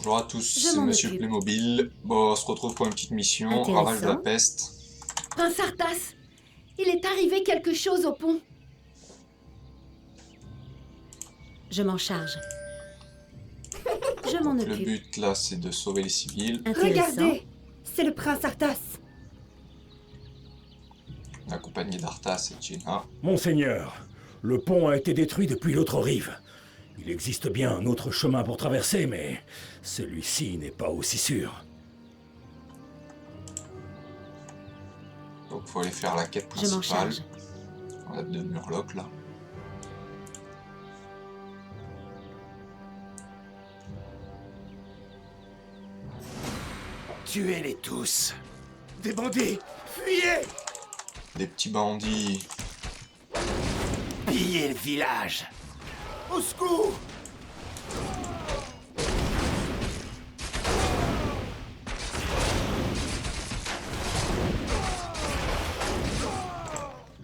Bonjour à tous, Je c'est m'en Monsieur occupe. Playmobil. Bon, on se retrouve pour une petite mission, ravage de la Intéressant. peste. Prince Arthas, il est arrivé quelque chose au pont. Je m'en charge. Je m'en Donc le occupe. but là, c'est de sauver les civils, Intéressant. Regardez, c'est le prince Arthas. accompagné d'Arthas et Jenna. Monseigneur, le pont a été détruit depuis l'autre rive. Il existe bien un autre chemin pour traverser, mais celui-ci n'est pas aussi sûr. Donc faut aller faire la quête Je m'en principale. charge. On a deux Murlocs là. Tuez-les tous. Des bandits. Fuyez. Des petits bandits. Pillez le village. Au secours.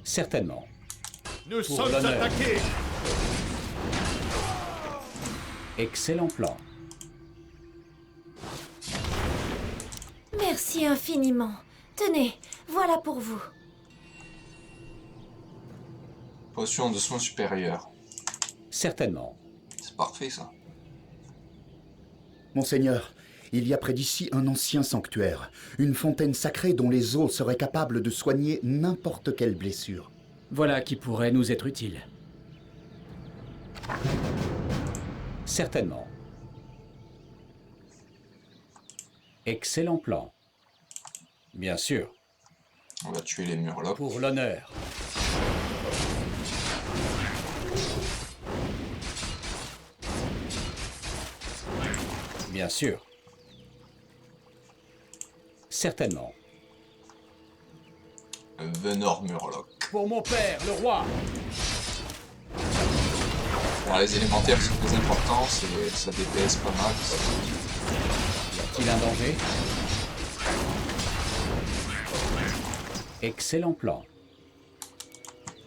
Certainement. Nous Pour sommes l'honneur. attaqués. Excellent plan. Merci infiniment. Tenez, voilà pour vous. Potion de soins supérieurs. Certainement. C'est parfait ça. Monseigneur, il y a près d'ici un ancien sanctuaire, une fontaine sacrée dont les eaux seraient capables de soigner n'importe quelle blessure. Voilà qui pourrait nous être utile. Certainement. Excellent plan. Bien sûr. On va tuer les Murlocs. Pour l'honneur. Bien sûr. Certainement. Venor Murloc. Pour mon père, le roi. Bon, les élémentaires c'est très important, ça DPS pas mal. Y a-t-il un danger? Excellent plan.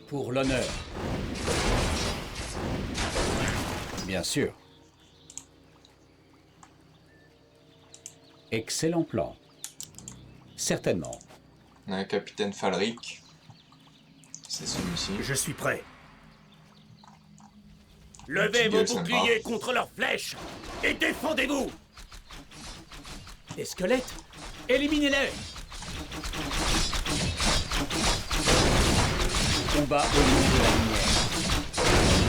Pour l'honneur. Bien sûr. Excellent plan. Certainement. On a un capitaine Falric. C'est celui-ci. Je suis prêt. Levez Gueule, vos ça me boucliers contre leurs flèches et défendez-vous. Des squelettes? Éliminez-les! Combat au nom de la lumière.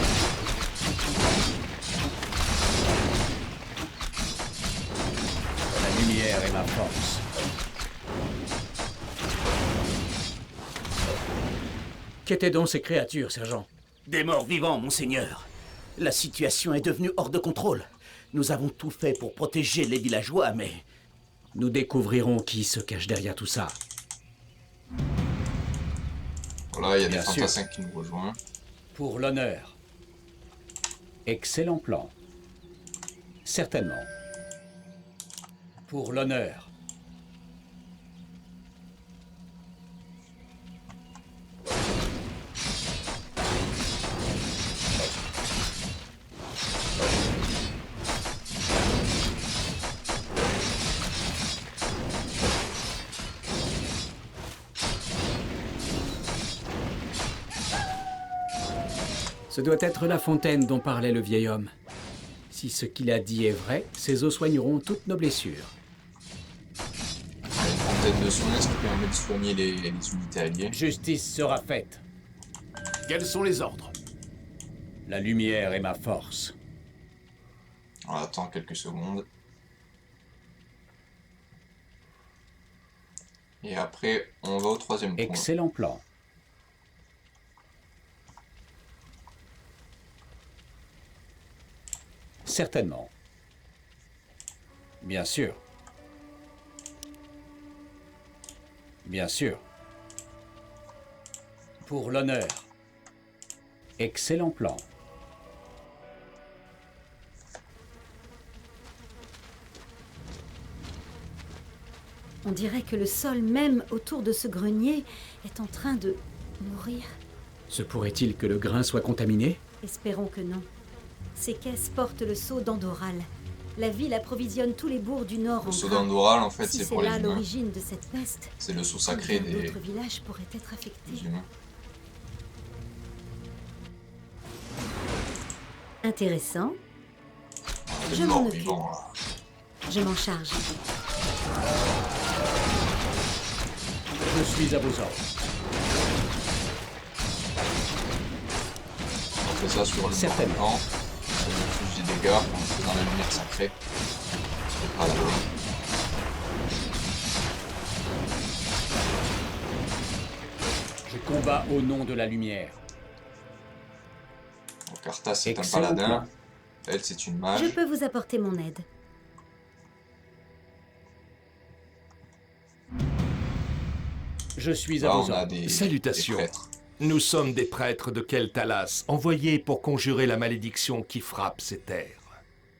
La lumière est ma force. Qu'étaient donc ces créatures, sergent? Des morts vivants, monseigneur. La situation est devenue hors de contrôle. Nous avons tout fait pour protéger les villageois, mais... Nous découvrirons qui se cache derrière tout ça. Voilà, il y a des Bien sûr. fantassins qui nous rejoignent. Pour l'honneur. Excellent plan. Certainement. Pour l'honneur. Ce doit être la fontaine dont parlait le vieil homme. Si ce qu'il a dit est vrai, ces eaux soigneront toutes nos blessures. Il y a une fontaine de soins, ce qui permet de soigner les unités alliées. Justice sera faite. Quels sont les ordres? La lumière est ma force. On attend quelques secondes. Et après, on va au troisième point. Excellent plan. Certainement. Bien sûr. Bien sûr. Pour l'honneur. Excellent plan. On dirait que le sol même autour de ce grenier est en train de mourir. Se pourrait-il que le grain soit contaminé? Espérons que non. Ces caisses portent le sceau d'Andoral. La ville approvisionne tous les bourgs du nord en Le sceau grains. d'Andoral, en fait, Si c'est c'est pour les là humains. l'origine de cette peste, C'est le sceau sacré combien des d'autres villages pourraient être affectés? humains. Intéressant. Les Je m'en morts occupe. vivants, là. Je m'en charge. Je suis à vos ordres. On fait ça sur le Certainement. mort vivant. Ça nous inflige des dégâts quand on fait dans la lumière sacrée. C'est pas la bonne. Je combats au nom de la lumière. Donc Arthas, c'est un Excellent paladin. plan. Elle, c'est une Je mage. peux vous apporter mon aide. Je suis à Là, vos on a ordres. des Salutations. prêtres. Nous sommes des prêtres de Keltalas, envoyés pour conjurer la malédiction qui frappe ces terres.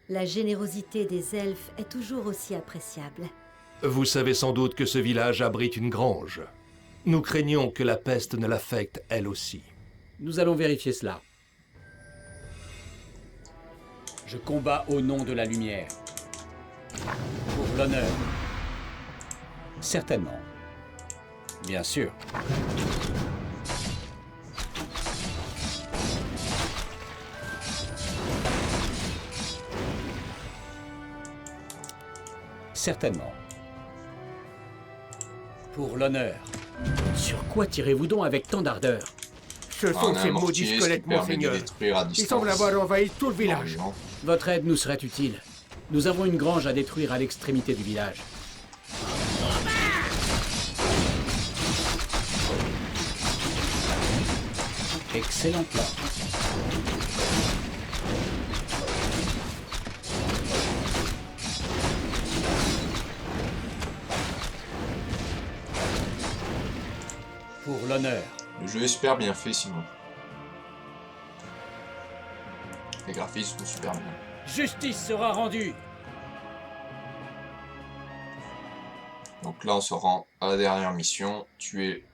La générosité des elfes est toujours aussi appréciable. Vous savez sans doute que ce village abrite une grange. Nous craignons que la peste ne l'affecte elle aussi. Nous allons vérifier cela. Je combats au nom de la lumière. Pour l'honneur. Certainement. Bien sûr. Certainement. Pour l'honneur. Sur quoi tirez-vous donc avec tant d'ardeur? Ce Ah, sont on a ces un maudits mortier qui squelettes, permet de monseigneur. détruire à Ils distance. semblent avoir envahi tout le morts village. vivants. Votre aide nous serait utile. Nous avons une grange à détruire à l'extrémité du village. Excellent plan. Pour l'honneur. Le jeu est super bien fait sinon. Les graphismes sont super bien. Justice sera rendue. Donc là on se rend à la dernière mission, tuer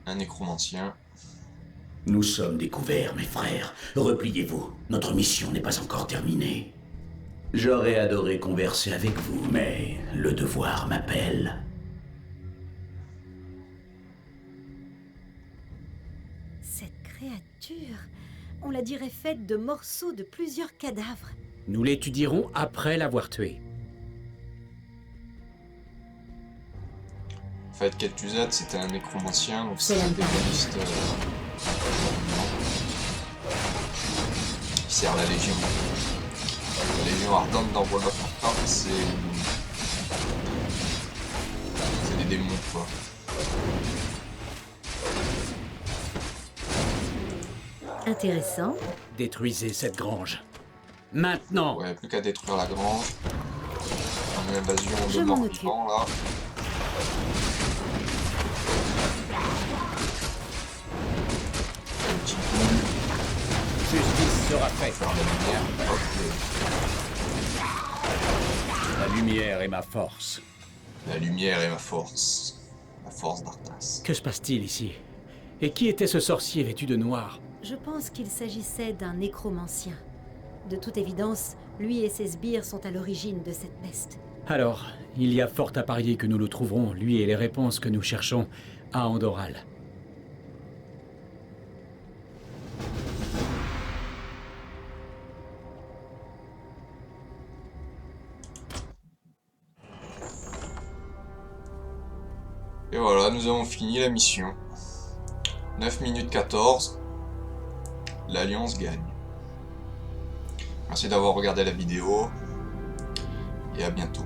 un nécromancien. Nous sommes découverts, mes frères. Repliez-vous. Notre mission n'est pas encore terminée. J'aurais adoré converser avec vous, mais le devoir m'appelle. Cette créature, on la dirait faite de morceaux de plusieurs cadavres. Nous l'étudierons après l'avoir tué. En fait, Kel'Thuzad c'était un nécromancien, donc c'est C'est un un démoniste qui sert la Légion. La Légion ardente dans World of Warcraft, c'est des démons quoi. Intéressant. Détruisez cette grange. Maintenant. Ouais, plus qu'à détruire la grange. Une invasion Je de m'en morts occupe. vivants là. Un petit boule, Justice sera faite. faire la lumière. Hop, La lumière est ma force. la lumière est ma force. La force d'Arthas. Que se passe-t-il ici? Et qui était ce sorcier vêtu de noir? Je pense qu'il s'agissait d'un nécromancien. De toute évidence, lui et ses sbires sont à l'origine de cette peste. Alors, il y a fort à parier que nous le trouverons, lui et les réponses que nous cherchons, à Andoral. Et voilà, nous avons fini la mission. 9 minutes 14. L'Alliance gagne. Merci d'avoir regardé la vidéo. Et à bientôt.